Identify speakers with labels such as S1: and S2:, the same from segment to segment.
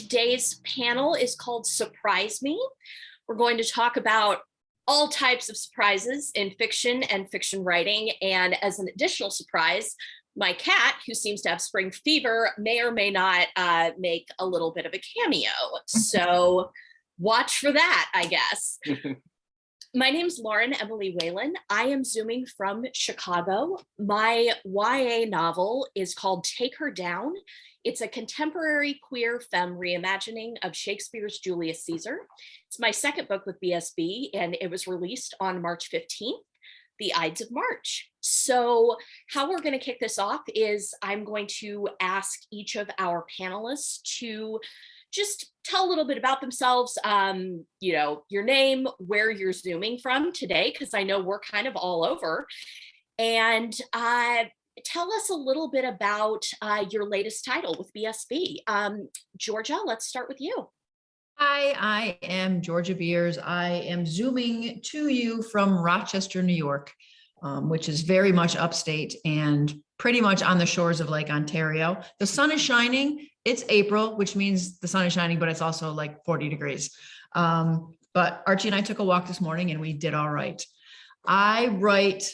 S1: Today's panel is called Surprise Me. We're going to talk about all types of surprises in fiction and fiction writing. And as an additional surprise, my cat, who seems to have spring fever, may or may not make a little bit of a cameo. So watch for that, I guess. My name's Lauren Emily Whalen. I am Zooming from Chicago. My YA novel is called Take Her Down. It's a contemporary queer femme reimagining of Shakespeare's Julius Caesar. It's my second book with BSB, and it was released on March 15th, the Ides of March. So how we're going to kick this off is I'm going to ask each of our panelists to just tell a little bit about themselves, your name, where you're Zooming from today, because I know we're kind of all over, and tell us a little bit about your latest title with BSB. Georgia, let's start with you.
S2: Hi, I am Georgia Beers. I am Zooming to you from Rochester, New York, which is very much upstate and pretty much on the shores of Lake Ontario. The sun is shining. It's April, which means the sun is shining, but it's also like 40 degrees. But Archie and I took a walk this morning and we did all right. I write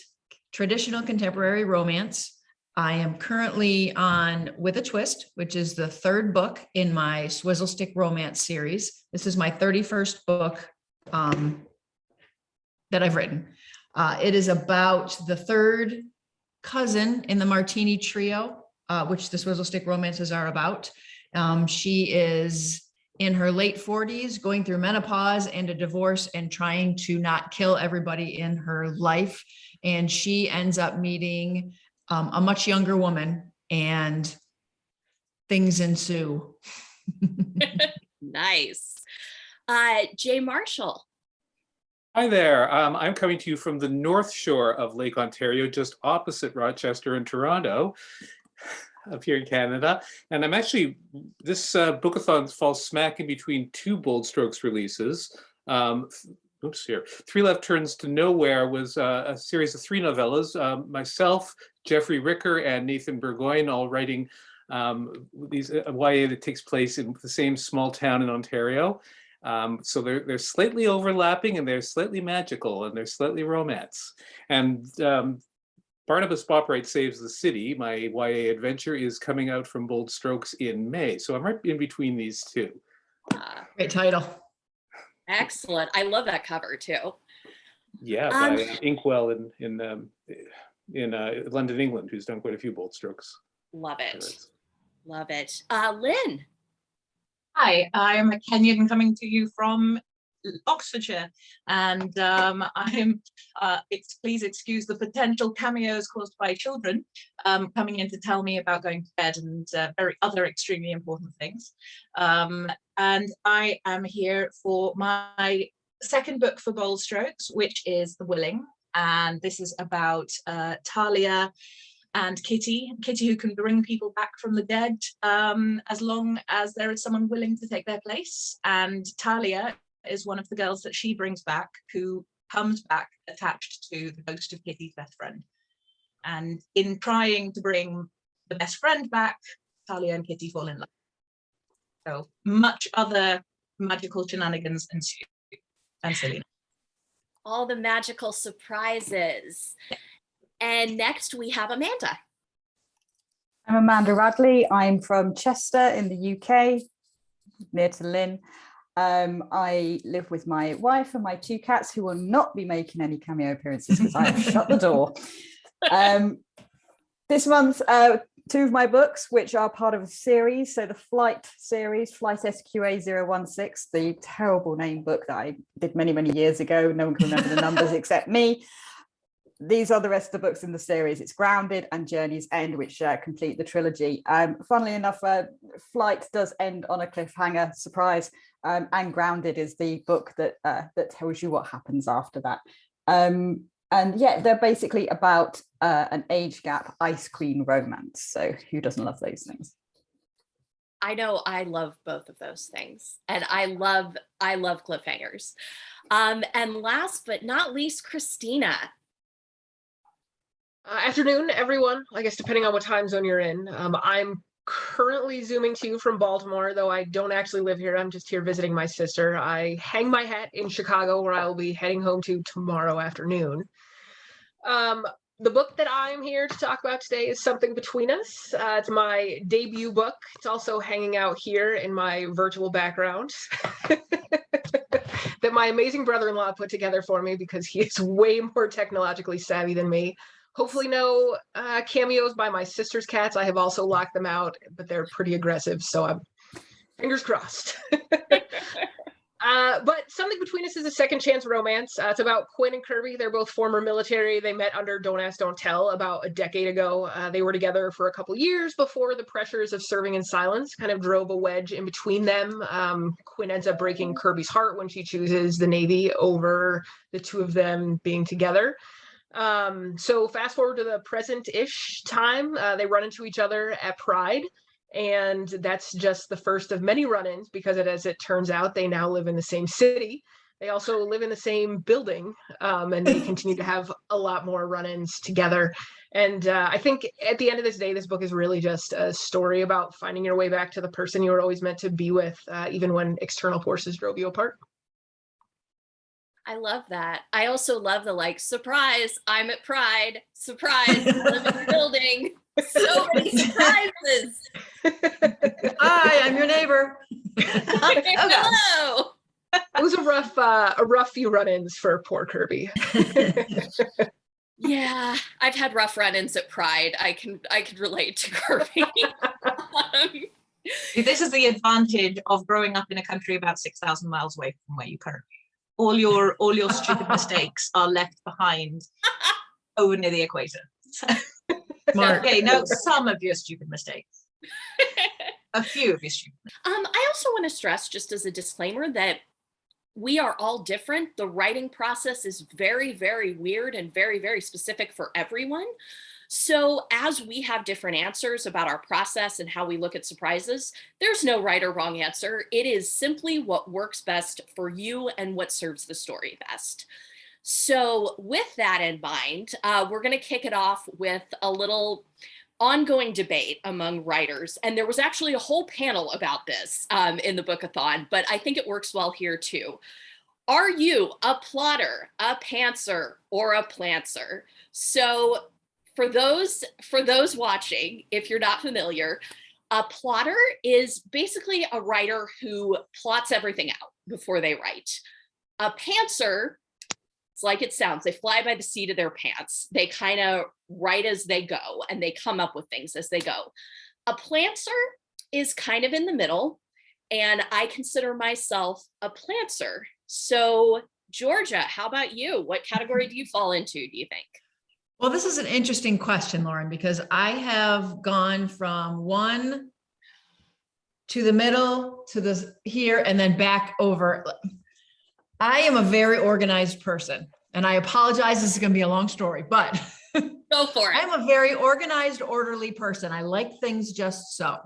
S2: traditional contemporary romance. I am currently on With a Twist, which is the third book in my Swizzle Stick romance series. This is my 31st book that I've written. It is about the third cousin in the Martini trio, which the Swizzle Stick romances are about. She is in her late 40s, going through menopause and a divorce and trying to not kill everybody in her life. And she ends up meeting a much younger woman and things ensue.
S1: Nice. Jay Marshall.
S3: Hi there. I'm coming to you from the North Shore of Lake Ontario, just opposite Rochester and Toronto, up here in Canada. And I'm actually, this bookathon falls smack in between two Bold Strokes releases. Three Left Turns to Nowhere was a series of three novellas. Myself, Jeffrey Ricker, and Nathan Burgoyne all writing these YA that takes place in the same small town in Ontario. So they're slightly overlapping, and they're slightly magical, and they're slightly romance. And Barnabas Bopright Saves the City, my YA adventure, is coming out from Bold Strokes in May. So I'm right in between these two.
S2: Great title.
S1: Excellent. I love that cover too.
S3: Yeah, by Inkwell in London, England, who's done quite a few Bold Strokes.
S1: Love it. Love it. Lynn.
S4: Hi, I'm a Kenyan coming to you from Oxfordshire, and please excuse the potential cameos caused by children coming in to tell me about going to bed and other extremely important things. And I am here for my second book for Bold Strokes, which is The Willing, and this is about Talia and Kitty who can bring people back from the dead as long as there is someone willing to take their place. And Talia is one of the girls that she brings back, who comes back attached to the ghost of Kitty's best friend. And in trying to bring the best friend back, Talia and Kitty fall in love. So much other magical shenanigans ensue, and silly.
S1: All the magical surprises. And next we have Amanda.
S5: I'm Amanda Radley. I'm from Chester in the UK, near to Lynn. I live with my wife and my two cats, who will not be making any cameo appearances because I have shut the door. This month, two of my books, which are part of a series. So the Flight series, Flight SQA016, the terrible name book that I did many, many years ago. No one can remember the numbers except me. These are the rest of the books in the series. It's Grounded and Journey's End, which complete the trilogy. Funnily enough, Flight does end on a cliffhanger, surprise, and Grounded is the book that tells you what happens after that. And yeah, they're basically about an age gap ice queen romance. So who doesn't love those things?
S1: I know I love both of those things, and I love cliffhangers. And last but not least, Krystina.
S6: Afternoon, everyone. I guess depending on what time zone you're in. I'm currently Zooming to you from Baltimore, though I don't actually live here. I'm just here visiting my sister. I hang my hat in Chicago, where I will be heading home to tomorrow afternoon. The book that I'm here to talk about today is Something Between Us. It's my debut book. It's also hanging out here in my virtual background that my amazing brother-in-law put together for me because he is way more technologically savvy than me. Hopefully no cameos by my sister's cats. I have also locked them out, but they're pretty aggressive, so I'm fingers crossed. But Something Between Us is a second chance romance. It's about Quinn and Kirby. They're both former military. They met under Don't Ask, Don't Tell about a decade ago. They were together for a couple years before the pressures of serving in silence kind of drove a wedge in between them. Quinn ends up breaking Kirby's heart when she chooses the Navy over the two of them being together. So fast forward to the present-ish time, they run into each other at Pride. And that's just the first of many run-ins because as it turns out, they now live in the same city. They also live in the same building, and they continue to have a lot more run-ins together. And I think at the end of this day, this book is really just a story about finding your way back to the person you were always meant to be with, even when external forces drove you apart.
S1: I love that. I also love the surprise, I'm at Pride, surprise, I live in the building. So many surprises.
S2: Hi, I'm your neighbor.
S1: Hello.
S6: It was a rough few run-ins for poor Kirby.
S1: Yeah, I've had rough run-ins at Pride. I can relate to Kirby.
S4: This is the advantage of growing up in a country about 6,000 miles away from where you currently live. All your stupid mistakes are left behind over near the equator.
S2: Smart.
S4: Okay, no, some of your stupid mistakes. A few of your stupid mistakes.
S1: I also want to stress, just as a disclaimer, that we are all different. The writing process is very, very weird and very, very specific for everyone. So as we have different answers about our process and how we look at surprises, there's no right or wrong answer. It is simply what works best for you and what serves the story best. So with that in mind, we're going to kick it off with a little ongoing debate among writers. And there was actually a whole panel about this in the Bookathon, but I think it works well here too. Are you a plotter, a pantser, or a plantser? So for those watching, if you're not familiar, a plotter is basically a writer who plots everything out before they write. A pantser, it's like it sounds, they fly by the seat of their pants. They kind of write as they go and they come up with things as they go. A plantser is kind of in the middle, and I consider myself a plantser. So Georgia, how about you? What category do you fall into, do you think?
S2: Well, this is an interesting question, Lauren, because I have gone from one to the middle to this here and then back over. I am a very organized person, and I apologize. This is going to be a long story, but
S1: go for it.
S2: I'm a very organized, orderly person. I like things just so.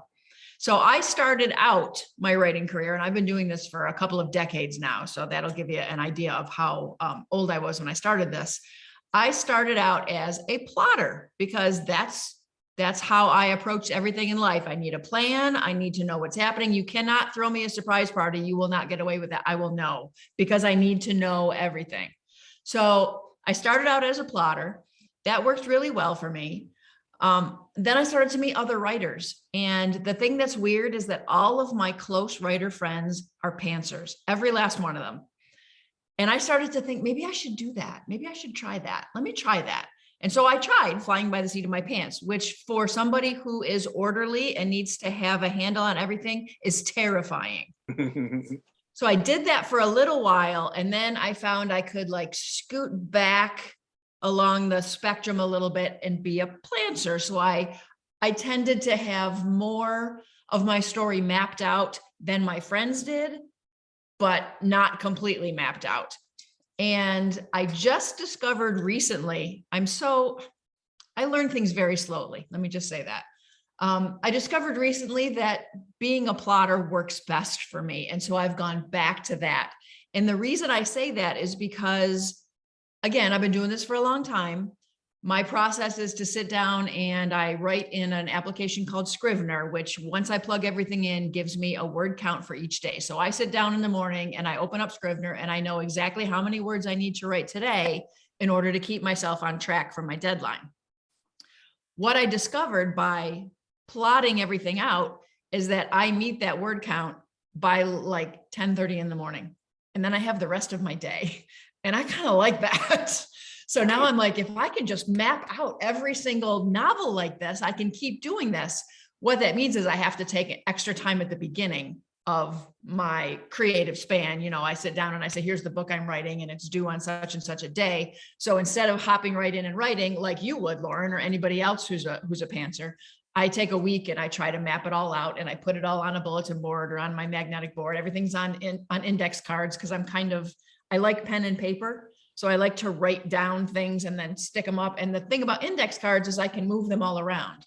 S2: So I started out my writing career, and I've been doing this for a couple of decades now. So that'll give you an idea of how old I was when I started this. I started out as a plotter because that's how I approach everything in life. I need a plan. I need to know what's happening. You cannot throw me a surprise party. You will not get away with that. I will know because I need to know everything. So I started out as a plotter. That worked really well for me. Then I started to meet other writers. And the thing that's weird is that all of my close writer friends are pantsers, every last one of them. And I started to think, maybe I should do that. Maybe I should try that. Let me try that. And so I tried flying by the seat of my pants, which for somebody who is orderly and needs to have a handle on everything is terrifying. So I did that for a little while. And then I found I could scoot back along the spectrum a little bit and be a plantser. So I tended to have more of my story mapped out than my friends did, but not completely mapped out. And I just discovered recently, I learn things very slowly. Let me just say that. I discovered recently that being a plotter works best for me. And so I've gone back to that. And the reason I say that is because, again, I've been doing this for a long time. My process is to sit down and I write in an application called Scrivener, which once I plug everything in, gives me a word count for each day. So I sit down in the morning and I open up Scrivener and I know exactly how many words I need to write today in order to keep myself on track for my deadline. What I discovered by plotting everything out is that I meet that word count by like 10:30 in the morning. And then I have the rest of my day. And I kind of like that. So now I'm like, if I can just map out every single novel like this, I can keep doing this. What that means is I have to take extra time at the beginning of my creative span. You know, I sit down and I say, here's the book I'm writing and it's due on such and such a day. So instead of hopping right in and writing like you would, Lauren, or anybody else who's a pantser, I take a week and I try to map it all out and I put it all on a bulletin board or on my magnetic board. Everything's on index cards because I like pen and paper. So I like to write down things and then stick them up. And the thing about index cards is I can move them all around.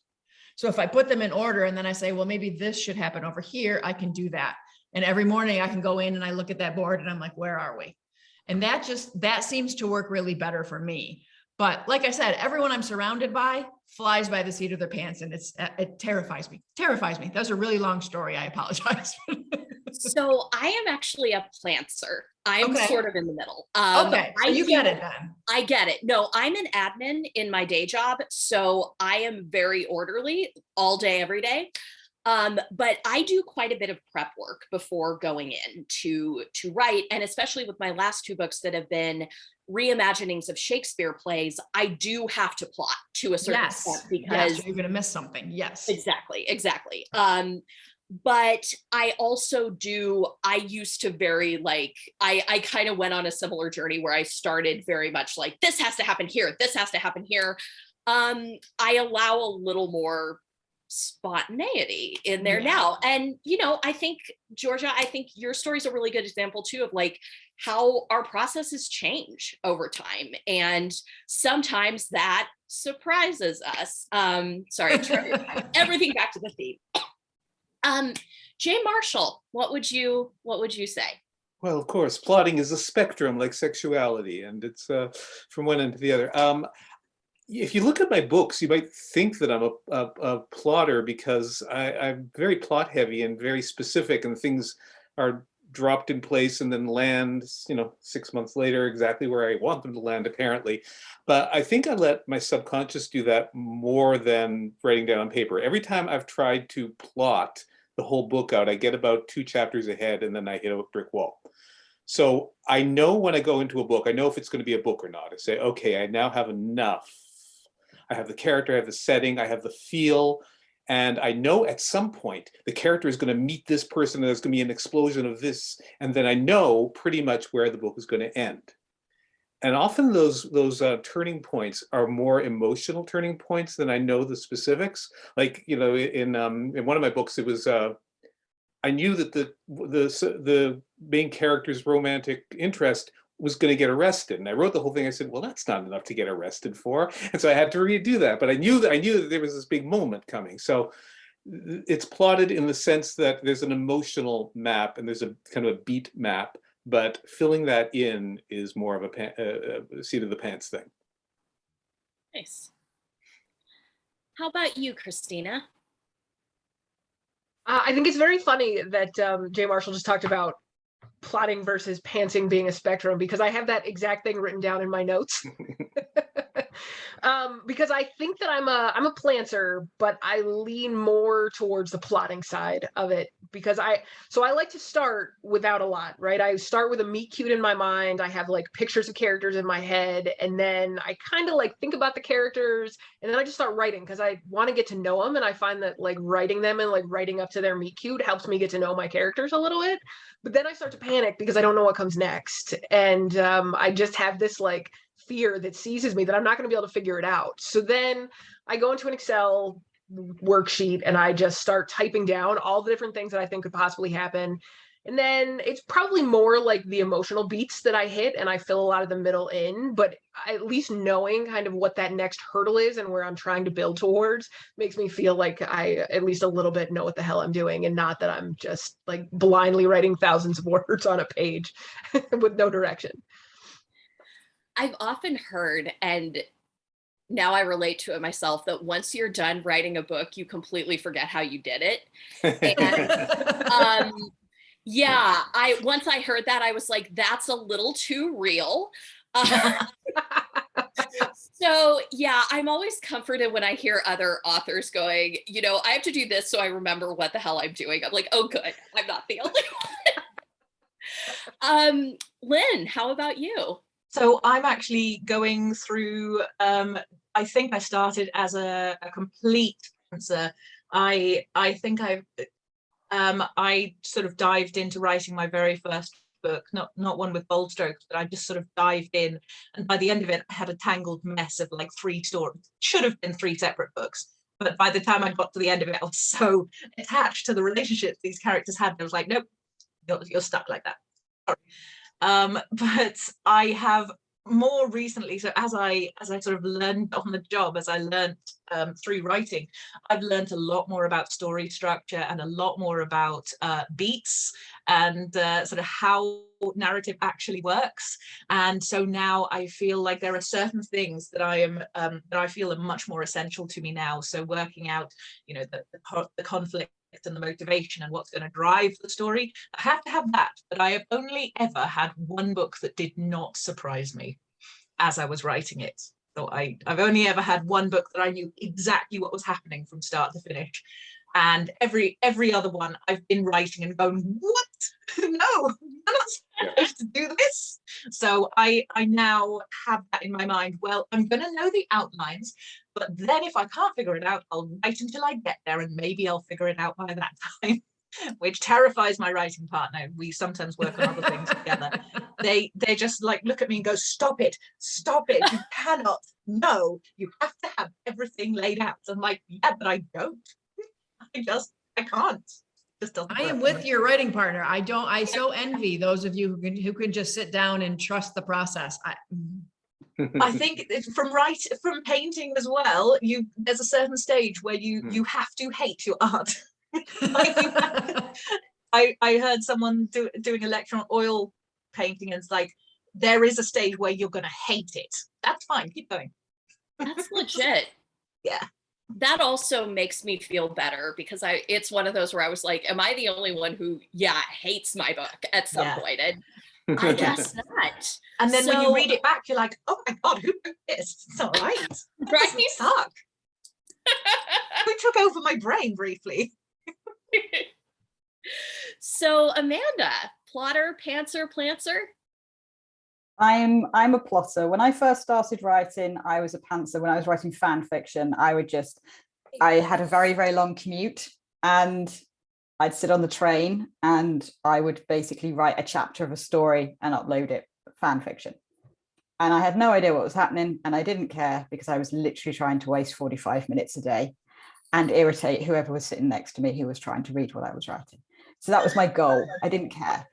S2: So if I put them in order and then I say, well, maybe this should happen over here, I can do that. And every morning I can go in and I look at that board and I'm like, where are we? And that seems to work really better for me. But like I said, everyone I'm surrounded by flies by the seat of their pants and it terrifies me. That was a really long story. I apologize.
S1: So I am actually a plantser. I'm
S2: Okay.
S1: sort of in the middle.
S2: Okay, so you get it then.
S1: I get it. No, I'm an admin in my day job, so I am very orderly all day, every day. But I do quite a bit of prep work before going in to write, and especially with my last two books that have been reimaginings of Shakespeare plays, I do have to plot to a certain extent because
S2: you're going to miss something. Yes,
S1: exactly. But I also I used to I kind of went on a similar journey where I started very much like, this has to happen here. This has to happen here. I allow a little more spontaneity in there now. And, I think, Georgia, your story's a really good example too of like how our processes change over time. And sometimes that surprises us. Sorry, everything back to the theme. Jay Marshall, what would you say?
S3: Well, of course, plotting is a spectrum like sexuality, and it's from one end to the other. If you look at my books, you might think that I'm a plotter because I'm very plot heavy and very specific, and things are dropped in place and then land, 6 months later exactly where I want them to land, apparently. But I think I let my subconscious do that more than writing down on paper. Every time I've tried to plot the whole book out, I get about 2 chapters ahead and then I hit a brick wall. So I know when I go into a book, I know if it's going to be a book or not. I say, okay, I now have enough. I have the character, I have the setting, I have the feel, and I know at some point the character is going to meet this person and there's going to be an explosion of this, and then I know pretty much where the book is going to end. And often those turning points are more emotional turning points than I know the specifics. Like, in one of my books, it was I knew that the main character's romantic interest was going to get arrested, and I wrote the whole thing. I said, well, that's not enough to get arrested for, and so I had to redo that. But I knew that there was this big moment coming. So it's plotted in the sense that there's an emotional map and there's a kind of a beat map, but filling that in is more of a seat of the pants thing.
S1: Nice. How about you, Krystina?
S6: I think it's very funny that Jay Marshall just talked about plotting versus pantsing being a spectrum, because I have that exact thing written down in my notes. Because I think that I'm a plantser, but I lean more towards the plotting side of it, because I like to start without a lot, right? I start with a meet cute in my mind. I have like pictures of characters in my head, and then I kind of like think about the characters, and then I just start writing because I want to get to know them, and I find that like writing them and like writing up to their meet cute helps me get to know my characters a little bit. But then I start to panic because I don't know what comes next, and I just have this like fear that seizes me that I'm not going to be able to figure it out. So then I go into an Excel worksheet and I just start typing down all the different things that I think could possibly happen. And then it's probably more like the emotional beats that I hit, and I fill a lot of the middle in, but at least knowing kind of what that next hurdle is and where I'm trying to build towards makes me feel like I at least a little bit know what the hell I'm doing, and not that I'm just like blindly writing thousands of words on a page with no direction.
S1: I've often heard, and now I relate to it myself, that once you're done writing a book, you completely forget how you did it. And yeah, once I heard that, I was like, that's a little too real. So yeah, I'm always comforted when I hear other authors going, you know, I have to do this so I remember what the hell I'm doing. I'm like, oh good, I'm not the only one. Lynn, how about you?
S4: So I'm actually going through, I think I started as a complete answer. I think I sort of dived into writing my very first book, not one with bold strokes, but I just sort of dived in, and by the end of it I had a tangled mess of like 3 stories. Should have been 3 separate books, but by the time I got to the end of it, I was so attached to the relationships these characters had, I was like, nope, you're stuck like that. Sorry. But I have more recently, so as I sort of learned on the job, as I learned through writing, I've learned a lot more about story structure and a lot more about beats and sort of how narrative actually works. And so now I feel like there are certain things that I feel are much more essential to me now. So working out, you know, the conflict and the motivation and what's going to drive the story, I have to have that. But I have only ever had one book that did not surprise me as I was writing it. So I've only ever had one book that I knew exactly what was happening from start to finish. And every other one I've been writing and going, what? No, I'm not supposed to do this. So I now have that in my mind. Well, I'm going to know the outlines, but then if I can't figure it out, I'll write until I get there, and maybe I'll figure it out by that time, which terrifies my writing partner. We sometimes work on other things together. They just like look at me and go, stop it, you cannot, no, you have to have everything laid out. I'm like, yeah, but I don't. I can't. Just doesn't
S2: I am with your writing partner. I so envy those of you who can just sit down and trust the process.
S4: I think from painting as well, there's a certain stage where you have to hate your art. I heard someone doing a lecture on oil painting, and it's like, there is a stage where you're going to hate it. That's fine, keep going.
S1: That's legit.
S4: Yeah.
S1: That also makes me feel better, because it's one of those where I was like, am I the only one who hates my book at some point? And I guess not.
S4: And then when you read it back, you're like, oh my God, who wrote this? It's all right.
S1: Right?
S4: It suck. Who took over my brain briefly?
S1: So Amanda, plotter, pantser, plancer?
S5: I'm a plotter. When I first started writing, I was a pantser. When I was writing fan fiction, I had a very, very long commute, and I'd sit on the train and I would basically write a chapter of a story and upload it, fan fiction. And I had no idea what was happening, and I didn't care, because I was literally trying to waste 45 minutes a day and irritate whoever was sitting next to me who was trying to read what I was writing. So that was my goal. I didn't care.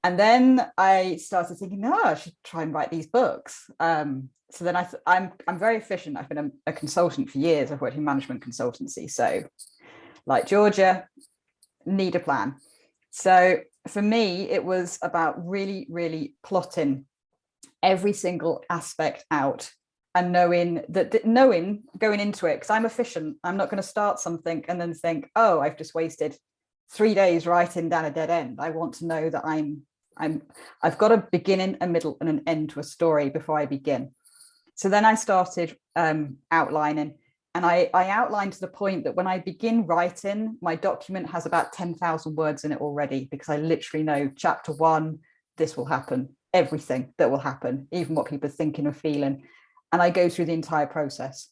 S5: And then I started thinking, no, I should try and write these books. So then I'm very efficient. I've been a consultant for years. I've worked in management consultancy. So like Georgia, need a plan. So for me, it was about really, really plotting every single aspect out, and knowing going into it, because I'm efficient. I'm not going to start something and then think, oh, I've just wasted 3 days writing down a dead end. I want to know that I've got a beginning, a middle, and an end to a story before I begin. So then I started outlining, and I outlined to the point that when I begin writing, my document has about 10,000 words in it already, because I literally know chapter 1, this will happen, everything that will happen, even what people are thinking or feeling. And I go through the entire process.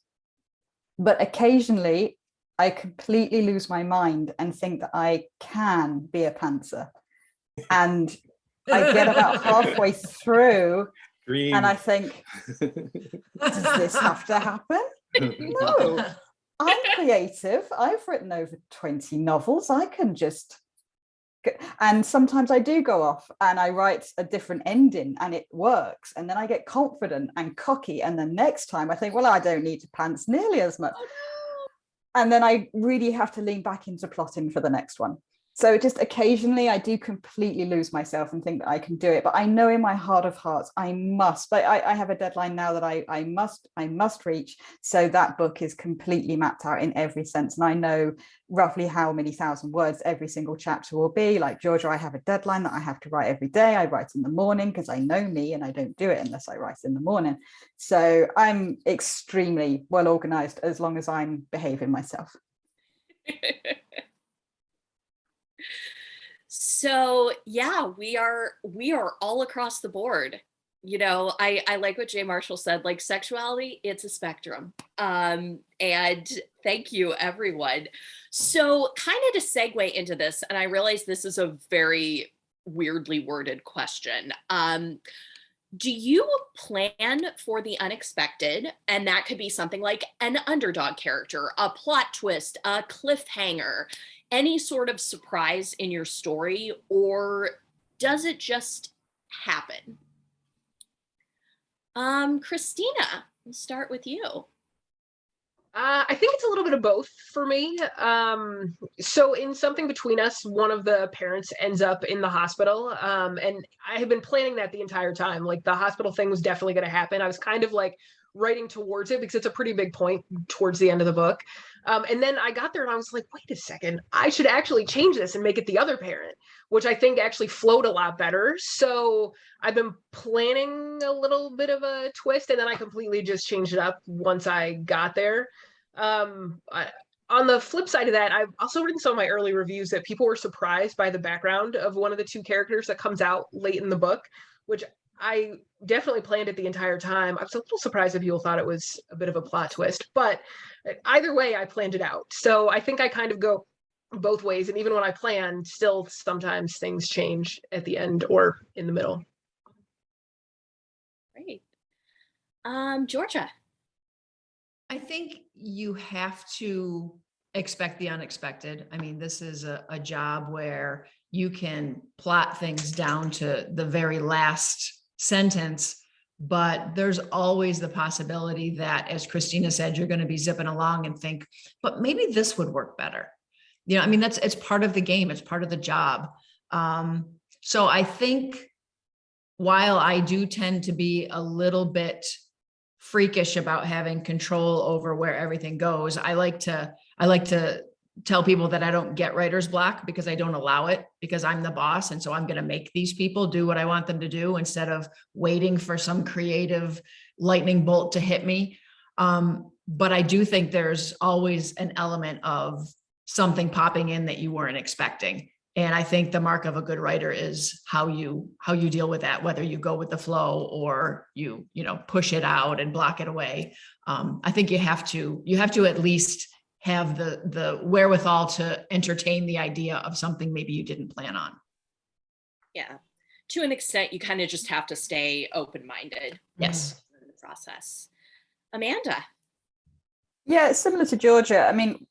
S5: But occasionally I completely lose my mind and think that I can be a pantser. And I get about halfway through and I think, does this have to happen? No, I'm creative. I've written over 20 novels. I can just, and sometimes I do go off and I write a different ending and it works. And then I get confident and cocky. And then next time I think, well, I don't need to pants nearly as much. And then I really have to lean back into plotting for the next one. So just occasionally I do completely lose myself and think that I can do it, but I know in my heart of hearts I must. But I have a deadline now that I must reach. So that book is completely mapped out in every sense, and I know roughly how many thousand words every single chapter will be. Like Georgia, I have a deadline that I have to write every day. I write in the morning because I know me, and I don't do it unless I write in the morning. So I'm extremely well organized as long as I'm behaving myself.
S1: So yeah, we are all across the board. You know, I like what Jay Marshall said, like sexuality, it's a spectrum. And thank you, everyone. So kind of to segue into this, and I realize this is a very weirdly worded question. Do you plan for the unexpected? And that could be something like an underdog character, a plot twist, a cliffhanger, any sort of surprise in your story, or does it just happen? Krystina, we'll start with you.
S6: I think it's a little bit of both for me. So in Something Between Us, one of the parents ends up in the hospital. And I have been planning that the entire time. Like the hospital thing was definitely going to happen. I was kind of like writing towards it because it's a pretty big point towards the end of the book. And then I got there and I was like, wait a second, I should actually change this and make it the other parent, which I think actually flowed a lot better. So I've been planning a little bit of a twist, and then I completely just changed it up once I got there. On the flip side of that, I've also written some of my early reviews that people were surprised by the background of one of the two characters that comes out late in the book, which I definitely planned it the entire time. I was a little surprised if people thought it was a bit of a plot twist, but either way, I planned it out. So I think I kind of go both ways. And even when I plan, still sometimes things change at the end or in the middle.
S1: Great. Georgia.
S2: I think you have to expect the unexpected. I mean, this is a job where you can plot things down to the very last sentence, but there's always the possibility that, as Krystina said, you're going to be zipping along and think, but maybe this would work better. You know, I mean, it's part of the game. It's part of the job. So I think while I do tend to be a little bit freakish about having control over where everything goes, I like to tell people that I don't get writer's block because I don't allow it, because I'm the boss. And so I'm going to make these people do what I want them to do instead of waiting for some creative lightning bolt to hit me. But I do think there's always an element of something popping in that you weren't expecting. And I think the mark of a good writer is how you deal with that, whether you go with the flow or you push it out and block it away. I think you have to at least have the wherewithal to entertain the idea of something maybe you didn't plan on.
S1: Yeah, to an extent, you kind of just have to stay open-minded.
S2: Yes.
S1: In the process. Amanda.
S5: Yeah, similar to Georgia. I mean,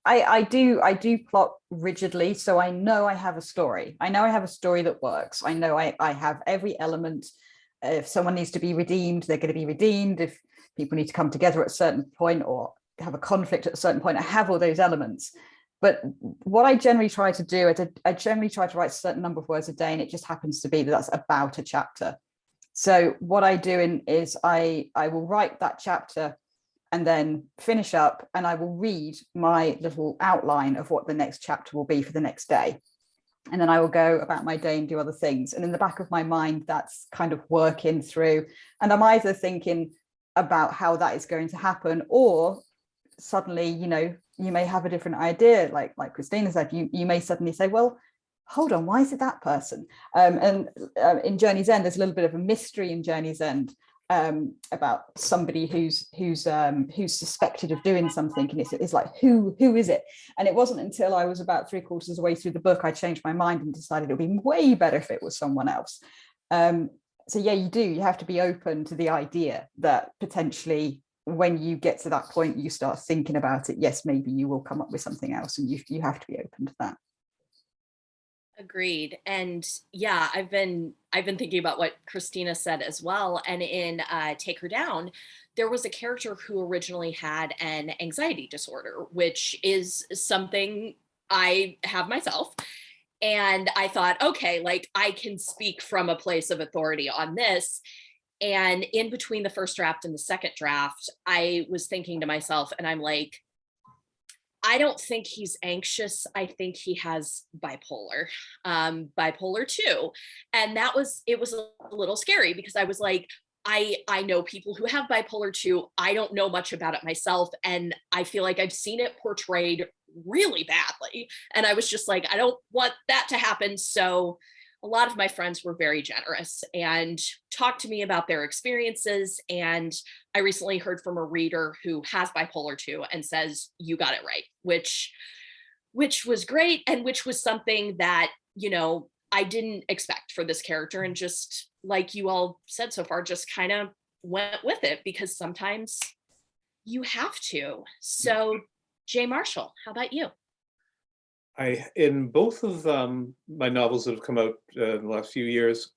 S5: I do plot rigidly, so I know I have a story. I know I have a story that works. I know I have every element. If someone needs to be redeemed, they're going to be redeemed. If people need to come together at a certain point or have a conflict at a certain point, I have all those elements. But what I generally try to do, I generally try to write a certain number of words a day, and it just happens to be that that's about a chapter. So what I do is I will write that chapter and then finish up, and I will read my little outline of what the next chapter will be for the next day. And then I will go about my day and do other things. And in the back of my mind, that's kind of working through. And I'm either thinking about how that is going to happen, or suddenly, you may have a different idea. Like Krystina said, you may suddenly say, well, hold on, why is it that person? And in Journey's End, there's a little bit of a mystery in Journey's End about somebody who's suspected of doing something, and it's like, who is it? And it wasn't until I was about 3/4 of the way through the book I changed my mind and decided it would be way better if it was someone else. So yeah, you have to be open to the idea that potentially when you get to that point, you start thinking about it. Yes, maybe you will come up with something else, and you have to be open to that.
S1: Agreed. And yeah, I've been thinking about what Krystina said as well. And in Take Her Down, there was a character who originally had an anxiety disorder, which is something I have myself. And I thought, okay, like I can speak from a place of authority on this. And in between the first draft and the second draft, I was thinking to myself, and I'm like, I don't think he's anxious. I think he has bipolar 2. And it was a little scary because I was like, I know people who have bipolar 2. I don't know much about it myself. And I feel like I've seen it portrayed really badly. And I was just like, I don't want that to happen. So a lot of my friends were very generous and talked to me about their experiences. And I recently heard from a reader who has bipolar 2 and says, you got it right, which was great. And which was something that, I didn't expect for this character. And just like you all said so far, just kind of went with it because sometimes you have to. So Jay Marshall, how about you?
S3: In both of my novels that have come out in the last few years,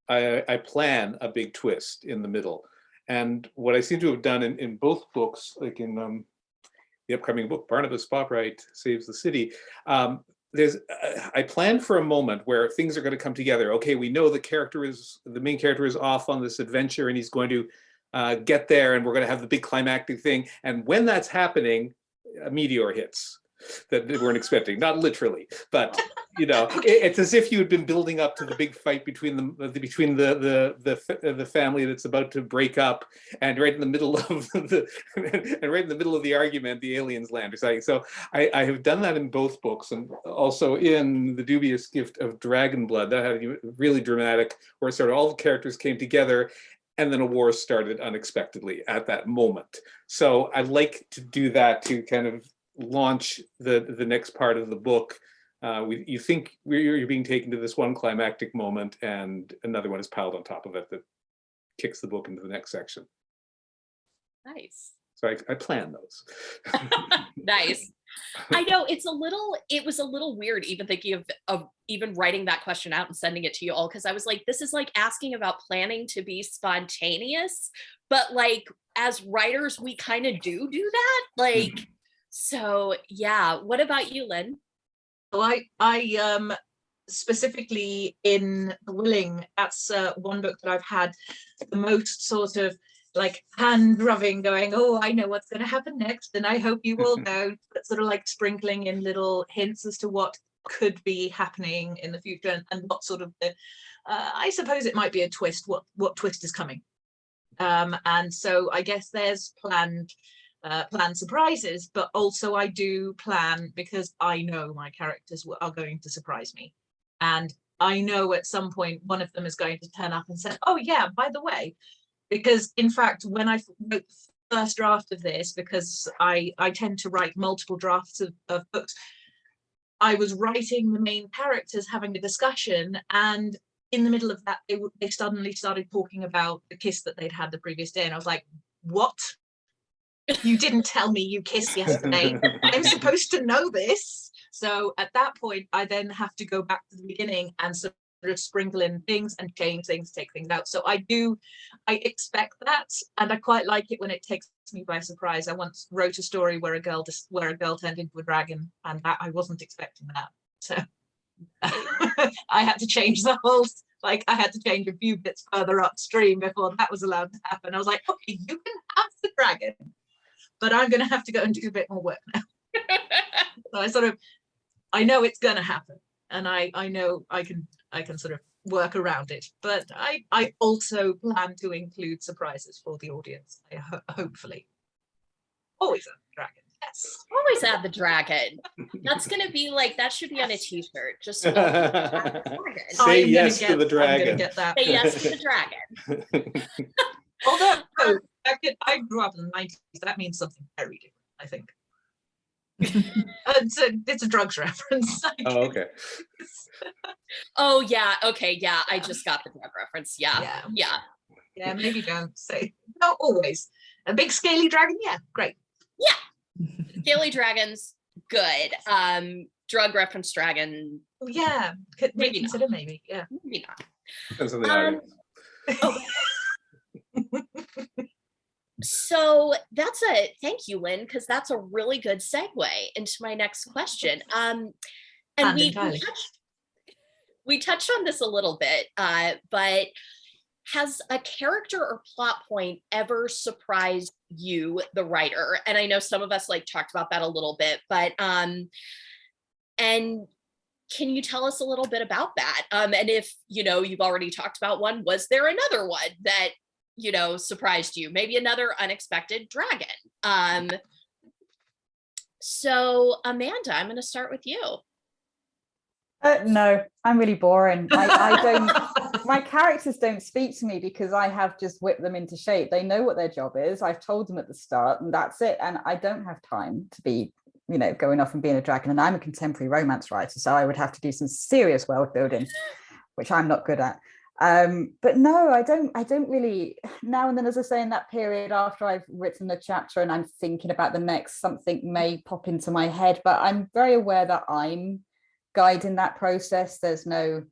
S3: I plan a big twist in the middle. And what I seem to have done in both books, like in the upcoming book, Barnabas Bobright Saves the City, I plan for a moment where things are going to come together. Okay, we know the main character is off on this adventure and he's going to get there and we're going to have the big climactic thing. And when that's happening, a meteor hits that they weren't expecting, not literally, but it's as if you had been building up to the big fight between the family that's about to break up, and right in the middle of the argument, the aliens land or something. So I have done that in both books, and also in The Dubious Gift of Dragon Blood, that had a really dramatic, where sort of all the characters came together, and then a war started unexpectedly at that moment. So I like to do that to kind of launch the next part of the book. You think you're being taken to this one climactic moment, and another one is piled on top of it that kicks the book into the next section.
S1: Nice.
S3: So I plan those.
S1: Nice. I know it was a little weird even thinking of even writing that question out and sending it to you all, because I was like, this is like asking about planning to be spontaneous, but like as writers we kind of do that, like. So yeah, what about you, Lynn?
S4: Well, I specifically in The Willing, that's one book that I've had the most sort of like hand rubbing, going, oh, I know what's going to happen next, and I hope you all know, but sort of like sprinkling in little hints as to what could be happening in the future, and what sort of I suppose it might be a twist, what twist is coming. And so I guess there's planned surprises, but also I do plan because I know my characters are going to surprise me, and I know at some point one of them is going to turn up and say, oh yeah, by the way, because in fact when I wrote the first draft of this, because I tend to write multiple drafts of books, I was writing the main characters having a discussion, and in the middle of that they suddenly started talking about the kiss that they'd had the previous day, and I was like, what? You didn't tell me you kissed yesterday. I'm supposed to know this. So at that point, I then have to go back to the beginning and sort of sprinkle in things and change things, take things out. So I expect that, and I quite like it when it takes me by surprise. I once wrote a story where a girl turned into a dragon, and that I wasn't expecting that. So I had to change the whole. Like I had to change a few bits further upstream before that was allowed to happen. I was like, okay, you can have the dragon, but I'm going to have to go and do a bit more work now. So I know it's going to happen, and I know I can sort of work around it, but I also plan to include surprises for the audience. Hopefully, always a dragon. Yes,
S1: always add the dragon. That's going to be like, that should be on a t-shirt. Just say
S3: yes to the dragon.
S4: I'm going to get that.
S1: Say yes to the dragon.
S4: Although I grew up in the 90s, that means something very different, I think. It's a drugs reference.
S3: Oh, okay.
S1: Oh yeah, okay, yeah. I just got the drug reference. Yeah.
S4: Maybe don't say. Not always. A big scaly dragon, yeah, great.
S1: Yeah, scaly dragons, good. Drug reference dragon.
S4: Yeah, maybe consider maybe. Yeah,
S1: maybe not.
S3: Depends on the audience.
S1: So thank you, Lynn, because that's a really good segue into my next question. And we touched on this a little bit, but has a character or plot point ever surprised you, the writer? And I know some of us like talked about that a little bit, but and can you tell us a little bit about that? And if, you've already talked about one, was there another one that, surprised you? Maybe another unexpected dragon. So Amanda, I'm going to start with you.
S5: No, I'm really boring. I don't, my characters don't speak to me because I have just whipped them into shape. They know what their job is. I've told them at the start and that's it. And I don't have time to be, going off and being a dragon. And I'm a contemporary romance writer, so I would have to do some serious world building, which I'm not good at. But no, I don't really. Now and then, as I say, in that period after I've written a chapter and I'm thinking about the next, something may pop into my head, but I'm very aware that I'm guiding that process. There's no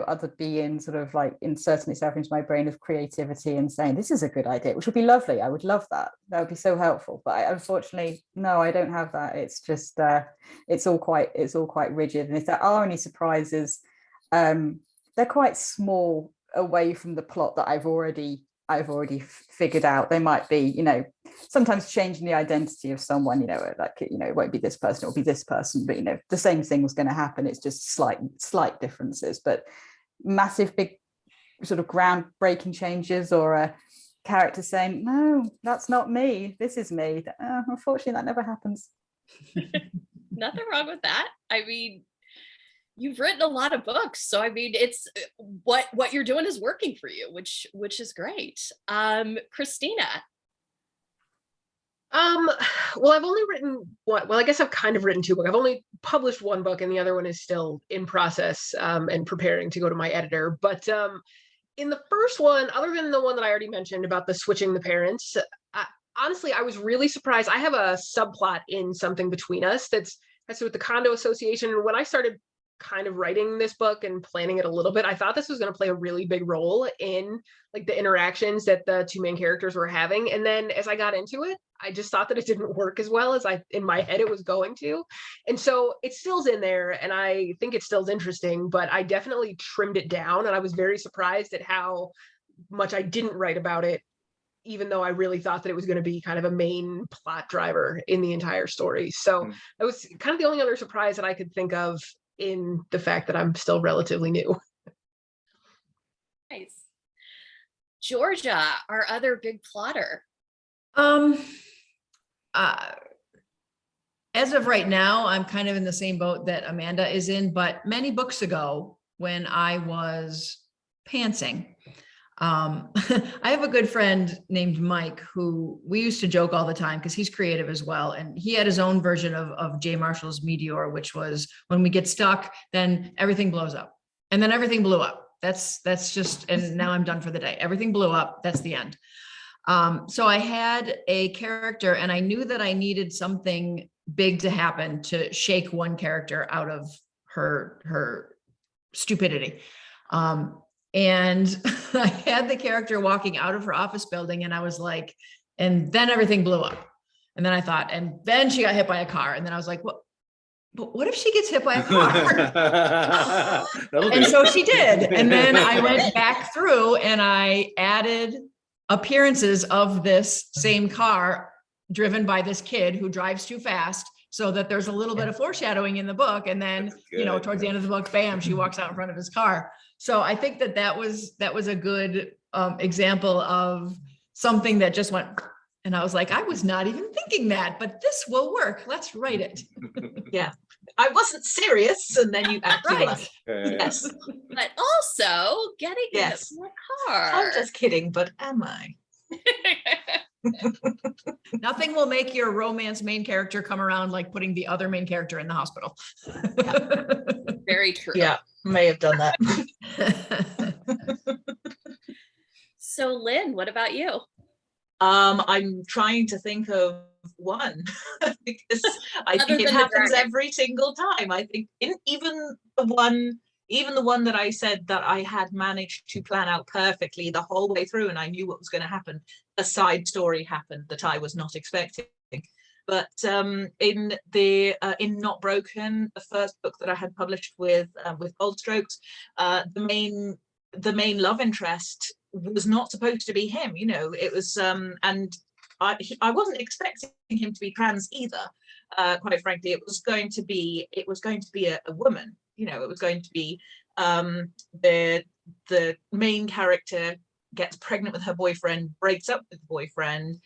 S5: other being sort of like inserting itself into my brain of creativity and saying this is a good idea, which would be lovely. I would love that. That would be so helpful. But unfortunately, no, I don't have that. It's just it's all quite rigid. And if there are any surprises, they're quite small away from the plot that I've already figured out. They might be, sometimes changing the identity of someone, it won't be this person, it'll be this person, but the same thing was going to happen. It's just slight differences, but massive, big sort of groundbreaking changes, or a character saying, no, that's not me, this is me. Unfortunately, that never happens.
S1: Nothing wrong with that. I mean, you've written a lot of books, so I mean, it's what you're doing is working for you, which is great. Krystina.
S6: Well, I've only written one. Well, I guess I've kind of written two books. I've only published one book, and the other one is still in process and preparing to go to my editor. But in the first one, other than the one that I already mentioned about the switching the parents, honestly, I was really surprised. I have a subplot in Something Between Us that's with the condo association, and when I started kind of writing this book and planning it a little bit, I thought this was going to play a really big role in like the interactions that the two main characters were having. And then as I got into it, I just thought that it didn't work as well as in my head it was going to. And so it still's in there, and I think it still's interesting, but I definitely trimmed it down, and I was very surprised at how much I didn't write about it, even though I really thought that it was going to be kind of a main plot driver in the entire story. So that was kind of the only other surprise that I could think of, in the fact that I'm still relatively new.
S1: Nice. Georgia, our other big plotter.
S2: As of right now, I'm kind of in the same boat that Amanda is in, but many books ago when I was pantsing, I have a good friend named Mike who we used to joke all the time because he's creative as well. And he had his own version of J. Marshall's Meteor, which was when we get stuck, then everything blows up. And then everything blew up. That's just, and now I'm done for the day. Everything blew up. That's the end. So I had a character, and I knew that I needed something big to happen to shake one character out of her stupidity. And I had the character walking out of her office building, and I was like, and then everything blew up. And then I thought, and then she got hit by a car. And then I was like, what? But what if she gets hit by a car? And so she did. And then I went back through and I added appearances of this same car driven by this kid who drives too fast, so that there's a little bit of foreshadowing in the book. And then, towards the end of the book, bam, she walks out in front of his car. So I think that was a good example of something that just went, and I was like, I was not even thinking that, but this will work. Let's write it.
S4: Yeah, I wasn't serious, and then you actually
S2: Right.
S4: Yes,
S1: But also getting in the car.
S4: I'm just kidding, but am I?
S2: Nothing will make your romance main character come around like putting the other main character in the hospital.
S1: Very true.
S4: Yeah, may have done that.
S1: So Lynn, what about you?
S4: I'm trying to think of one because I think it happens every single time. I think even the one even the one that I said that I had managed to plan out perfectly the whole way through, and I knew what was going to happen, a side story happened that I was not expecting. But in Not Broken, the first book that I had published with Bold Strokes, the main love interest was not supposed to be him. You know, it was, and I wasn't expecting him to be trans either. Quite frankly, it was going to be a woman. You know, it was going to be the main character gets pregnant with her boyfriend, breaks up with the boyfriend,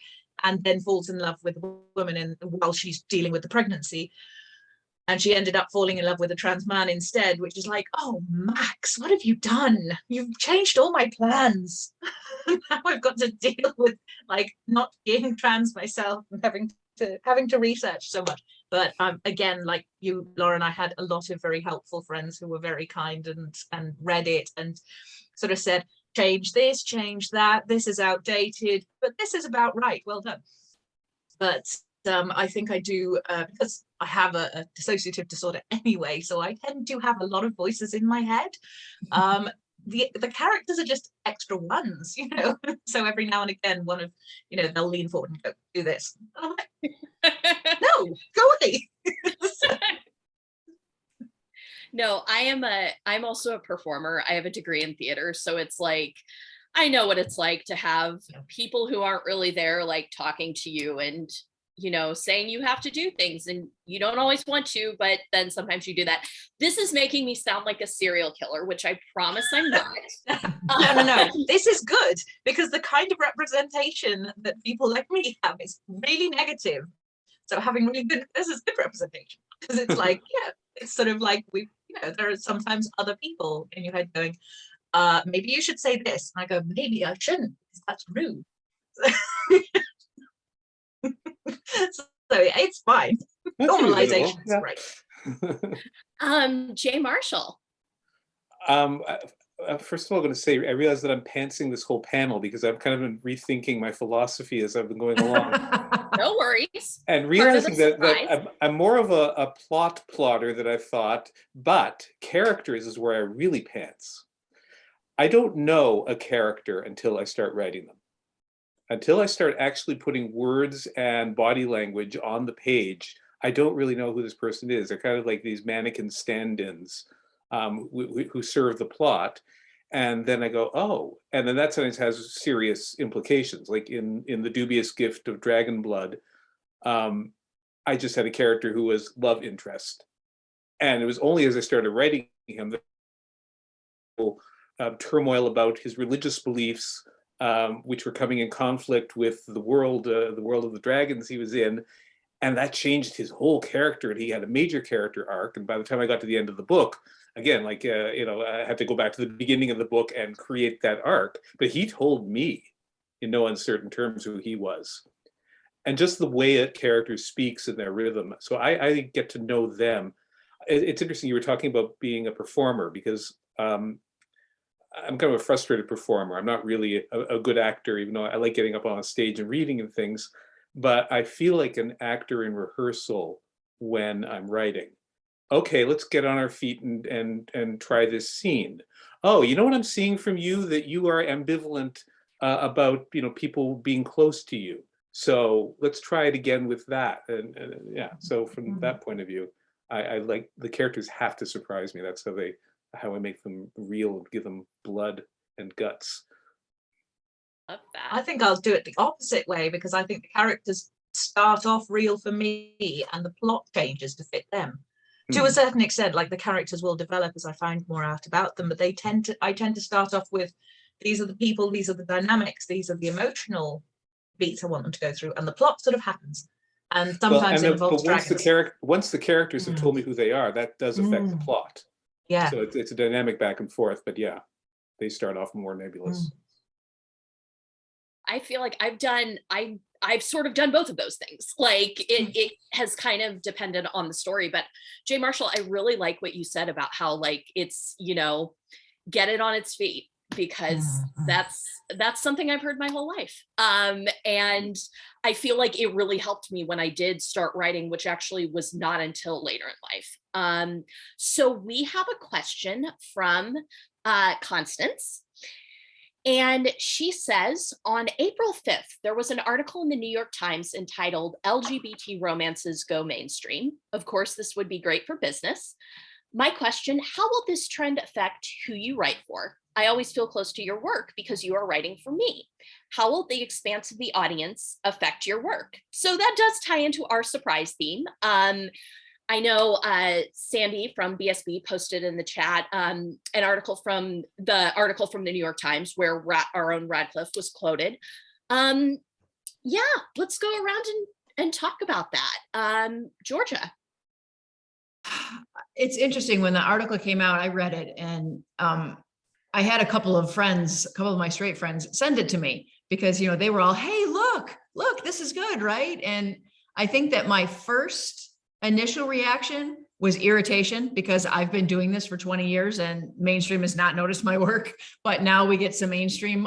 S4: and then falls in love with a woman while she's dealing with the pregnancy. And she ended up falling in love with a trans man instead, which is like, oh, Max, what have you done? You've changed all my plans. Now I've got to deal with like not being trans myself and having to research so much. But again, like you, Lauren, I had a lot of very helpful friends who were very kind and read it and sort of said, change this, change that, this is outdated, but this is about right, well done. But I think I do, because I have a dissociative disorder anyway, so I tend to have a lot of voices in my head. The characters are just extra ones, you know. So every now and again, one of, you know, they'll lean forward and go, do this. I'm like, no, go away.
S1: No, I'm also a performer. I have a degree in theater. So it's like, I know what it's like to have people who aren't really there, like talking to you and, you know, saying you have to do things and you don't always want to, but then sometimes you do that. This is making me sound like a serial killer, which I promise I'm not.
S4: No. This is good because the kind of representation that people like me have is really negative. So having really good, this is good representation because it's like, yeah, it's sort of like there are sometimes other people in your head going, maybe you should say this. And I go, maybe I shouldn't, because that's rude. So it's fine.
S3: That's
S4: Normalization is
S3: reasonable.
S4: great.
S1: Jay Marshall.
S3: First of all, I'm going to say I realize that I'm pantsing this whole panel because I've kind of been rethinking my philosophy as I've been going along.
S1: No worries.
S3: And realizing that I'm more of a plot plotter than I thought, but characters is where I really pants. I don't know a character until I start writing them. Until I start actually putting words and body language on the page, I don't really know who this person is. They're kind of like these mannequin stand-ins who serve the plot. And then I go, oh, and then that sometimes has serious implications. Like in The Dubious Gift of Dragon Blood, I just had a character who was love interest. And it was only as I started writing him that turmoil about his religious beliefs, which were coming in conflict with the world of the dragons he was in. And that changed his whole character. And he had a major character arc. And by the time I got to the end of the book, again, like, I had to go back to the beginning of the book and create that arc. But he told me in no uncertain terms who he was. And just the way a character speaks in their rhythm. So I get to know them. It's interesting you were talking about being a performer because I'm kind of a frustrated performer. I'm not really a good actor, even though I like getting up on a stage and reading and things. But I feel like an actor in rehearsal when I'm writing. Okay, let's get on our feet and try this scene. Oh, you know what I'm seeing from you? That you are ambivalent about people being close to you. So let's try it again with that. And yeah, so from that point of view, I like the characters have to surprise me. That's how I make them real and give them blood and guts.
S4: I think I'll do it the opposite way because I think the characters start off real for me and the plot changes to fit them. To a certain extent, like the characters will develop as I find more out about them, but I tend to start off with these are the people, these are the dynamics, these are the emotional beats I want them to go through, and the plot sort of happens. And sometimes it involves dragons.
S3: Once the characters have told me who they are, that does affect the plot.
S4: Yeah.
S3: So it's a dynamic back and forth, but yeah, they start off more nebulous.
S1: I feel like I've sort of done both of those things. Like it has kind of depended on the story, but Jay Marshall, I really like what you said about how like it's, get it on its feet, because
S2: Mhm.
S1: that's something I've heard my whole life. And I feel like it really helped me when I did start writing, which actually was not until later in life. So we have a question from Constance. And she says, on April 5th, there was an article in the New York Times entitled LGBT Romances Go Mainstream. Of course, this would be great for business. My question, how will this trend affect who you write for? I always feel close to your work because you are writing for me. How will the expanse of the audience affect your work? So that does tie into our surprise theme. I know Sandy from BSB posted in the chat an article from the New York Times where our own Radcliffe was quoted. Yeah, let's go around and talk about that. Georgia.
S2: It's interesting. When the article came out, I read it, and I had a couple of my straight friends send it to me because, they were all, hey, look, this is good, right? And I think that my first initial reaction was irritation because I've been doing this for 20 years and mainstream has not noticed my work. But now we get some mainstream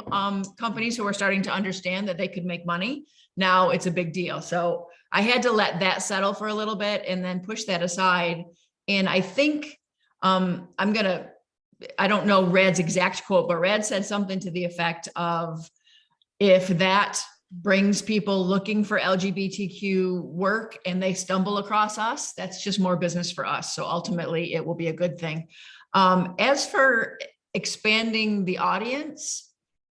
S2: companies who are starting to understand that they could make money. Now it's a big deal. So I had to let that settle for a little bit and then push that aside. And I think I don't know Rad's exact quote, but Rad said something to the effect of, if that brings people looking for LGBTQ work and they stumble across us, that's just more business for us. So ultimately it will be a good thing. As for expanding the audience,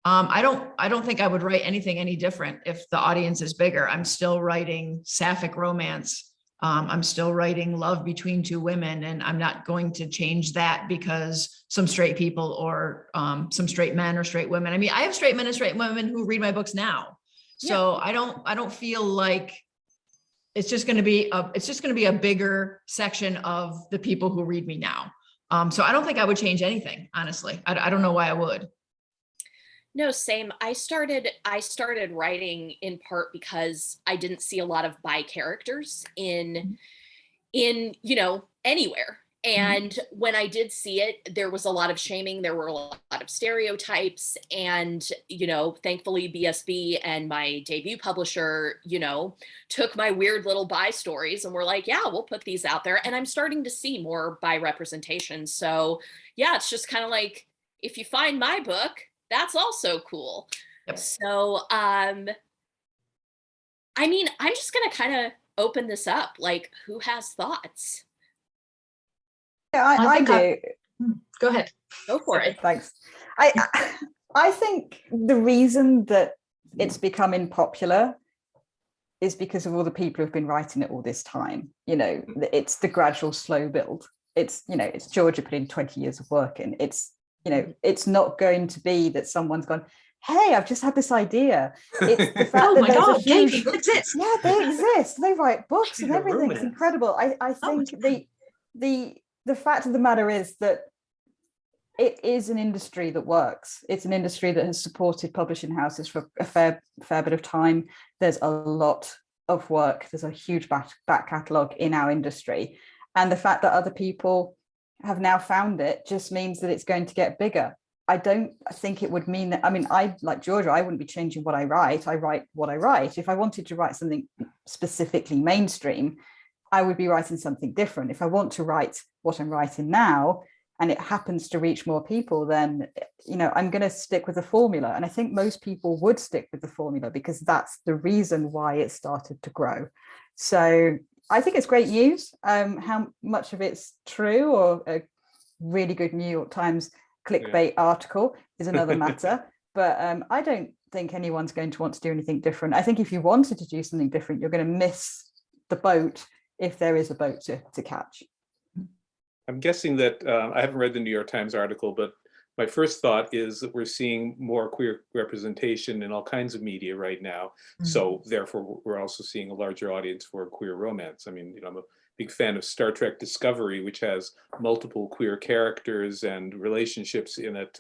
S2: I don't think I would write anything any different if the audience is bigger. I'm still writing sapphic romance. I'm still writing love between two women, and I'm not going to change that because some straight people or some straight men or straight women. I mean, I have straight men and straight women who read my books now. So I don't feel like it's just going to be a bigger section of the people who read me now. So I don't think I would change anything, honestly. I don't know why I would.
S1: No, same. I started writing in part because I didn't see a lot of bi characters in anywhere. And when I did see it, there was a lot of shaming. There were a lot of stereotypes. And, thankfully BSB and my debut publisher, took my weird little bi stories and were like, yeah, we'll put these out there. And I'm starting to see more bi representation. So yeah, it's just kind of like, if you find my book, that's also cool.
S2: Yep.
S1: So, I'm just going to kind of open this up. Like, who has thoughts?
S5: Yeah, I do.
S4: Go ahead.
S1: Go for it.
S5: Thanks. I think the reason that it's becoming popular is because of all the people who've been writing it all this time. It's the gradual slow build. It's Georgia putting 20 years of work in. It's not going to be that someone's gone, hey, I've just had this idea. It's the fact
S4: oh
S5: that
S4: my
S5: there's
S4: God,
S5: a huge...
S4: people exist.
S5: Yeah, they exist. They write books and everything. It's incredible. I think the fact of the matter is that it is an industry that works. It's an industry that has supported publishing houses for a fair bit of time. There's a lot of work. There's a huge back catalogue in our industry. And the fact that other people have now found it just means that it's going to get bigger. I don't think it would mean that, I, like Georgia, I wouldn't be changing what I write. I write what I write. If I wanted to write something specifically mainstream, I would be writing something different. If I want to write what I'm writing now, and it happens to reach more people, then, I'm going to stick with the formula. And I think most people would stick with the formula because that's the reason why it started to grow. So I think it's great news. How much of it's true or a really good New York Times clickbait article is another matter. But I don't think anyone's going to want to do anything different. I think if you wanted to do something different, you're going to miss the boat if there is a boat to catch.
S3: I'm guessing that I haven't read the New York Times article, but my first thought is that we're seeing more queer representation in all kinds of media right now. So therefore, we're also seeing a larger audience for queer romance. I'm a big fan of Star Trek Discovery, which has multiple queer characters and relationships in it.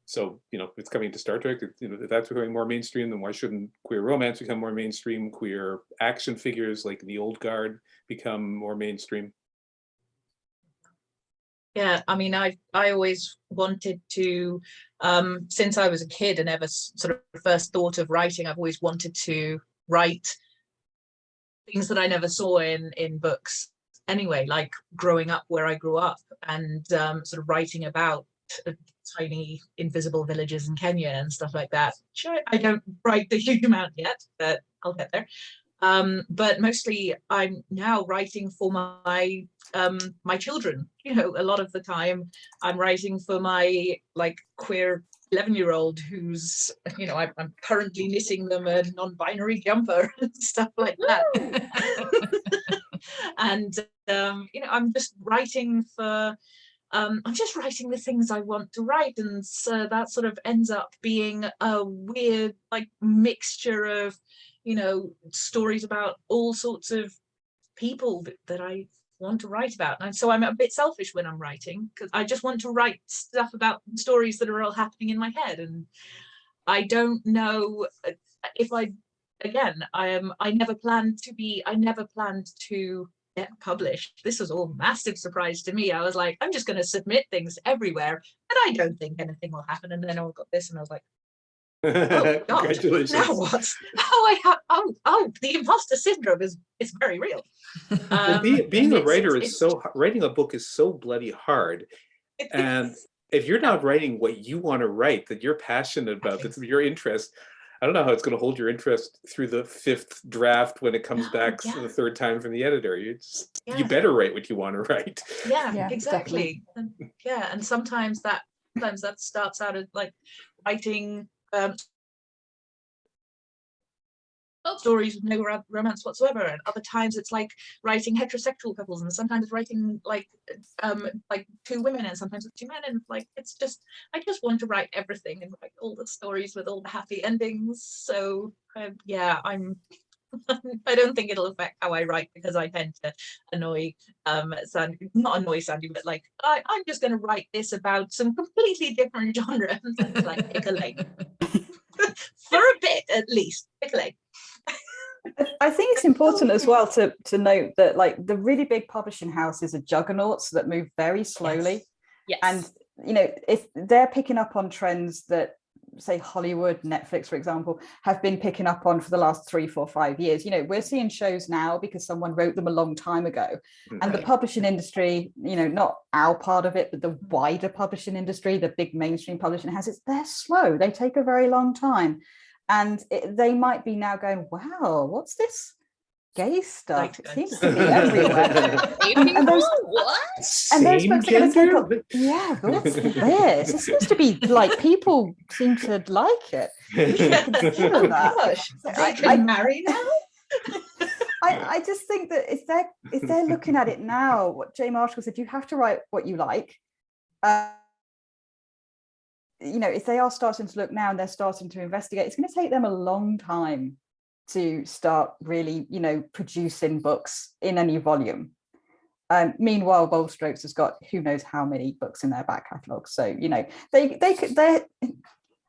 S3: So, it's coming to Star Trek. If that's becoming more mainstream, then why shouldn't queer romance become more mainstream? Queer action figures like the Old Guard become more mainstream.
S4: Yeah, I mean, I always wanted to, since I was a kid and ever sort of first thought of writing, I've always wanted to write things that I never saw in books anyway, like growing up where I grew up and sort of writing about tiny invisible villages in Kenya and stuff like that. Sure, I don't write the huge amount yet, but I'll get there. But mostly I'm now writing for my my children. You know, a lot of the time I'm writing for my like queer 11-year-old who's, you know, I'm currently knitting them a non-binary jumper and stuff like that. And you know, I'm just writing for I'm just writing the things I want to write, and so that sort of ends up being a weird like mixture of, you know, stories about all sorts of people that I want to write about. And so I'm a bit selfish when I'm writing, because I just want to write stuff about stories that are all happening in my head. And I don't know if I never planned to get published. This was all massive surprise to me. I was like, I'm just going to submit things everywhere and I don't think anything will happen. And then I got this and I was like, oh God,
S3: Congratulations.
S4: now what? The imposter syndrome is very real.
S3: Well, being a writer is writing a book is so bloody hard. And if you're not writing what you want to write, that you're passionate about, that's your interest, I don't know how it's going to hold your interest through the 5th draft when it comes back the 3rd time from the editor. You better write what you want to write.
S4: Yeah, exactly. And, and sometimes that starts out as like writing stories with no romance whatsoever, and other times it's like writing heterosexual couples, and sometimes it's writing like 2 women, and sometimes it's 2 men, and like it's just I just want to write everything and write all the stories with all the happy endings. So I'm I don't think it'll affect how I write, because I tend to annoy Sandy, not annoy Sandy, but like I'm just going to write this about some completely different genre. Like pick a lane for a bit at least. Pick a lane.
S5: I think it's important as well to note that like the really big publishing houses are juggernauts that move very slowly.
S1: Yes.
S5: And you know, if they're picking up on trends that say Hollywood, Netflix, for example, have been picking up on for the last 3, 4, 5 years, you know, we're seeing shows now because someone wrote them a long time ago. And the publishing industry, you know, not our part of it, but the wider publishing industry, the big mainstream publishing houses, they're slow. They take a very long time. And they might be now going, wow, what's this gay stuff? It seems to be everywhere. and those folks are going to take what's this? It seems to be like people seem to like it.
S4: They can marry now.
S5: I just think that if they're looking at it now, what Jay Marshall said, you have to write what you like. You know, if they are starting to look now and they're starting to investigate, it's going to take them a long time to start really, you know, producing books in any volume. Meanwhile, Bold Strokes has got who knows how many books in their back catalogue. So, you know, they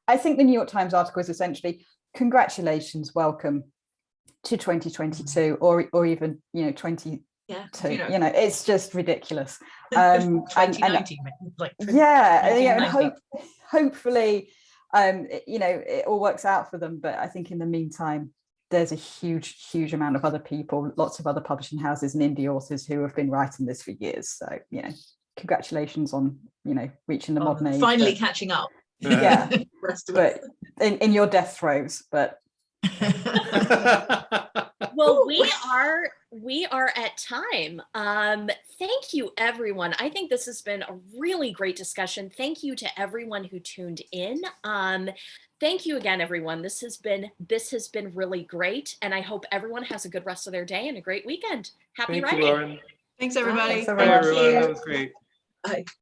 S5: I think the New York Times article is essentially, congratulations, welcome to 2022, or even, you know, 22. You know, it's just ridiculous.
S4: 2019,
S5: and hopefully, you know, it all works out for them. But I think in the meantime, there's a huge amount of other people, lots of other publishing houses and indie authors who have been writing this for years. So, you know, congratulations on, you know, reaching the modern age.
S4: Finally catching up.
S5: Yeah, but in your death throes, but.
S1: Well, we are at time. Thank you, everyone. I think this has been a really great discussion. Thank you to everyone who tuned in. Thank you again, everyone. This has been really great, and I hope everyone has a good rest of their day and a great weekend. Happy writing.
S3: Thank you, Lauren.
S2: Thanks, everybody.
S5: Thanks,
S3: Bye, everyone. That was great.
S4: Bye.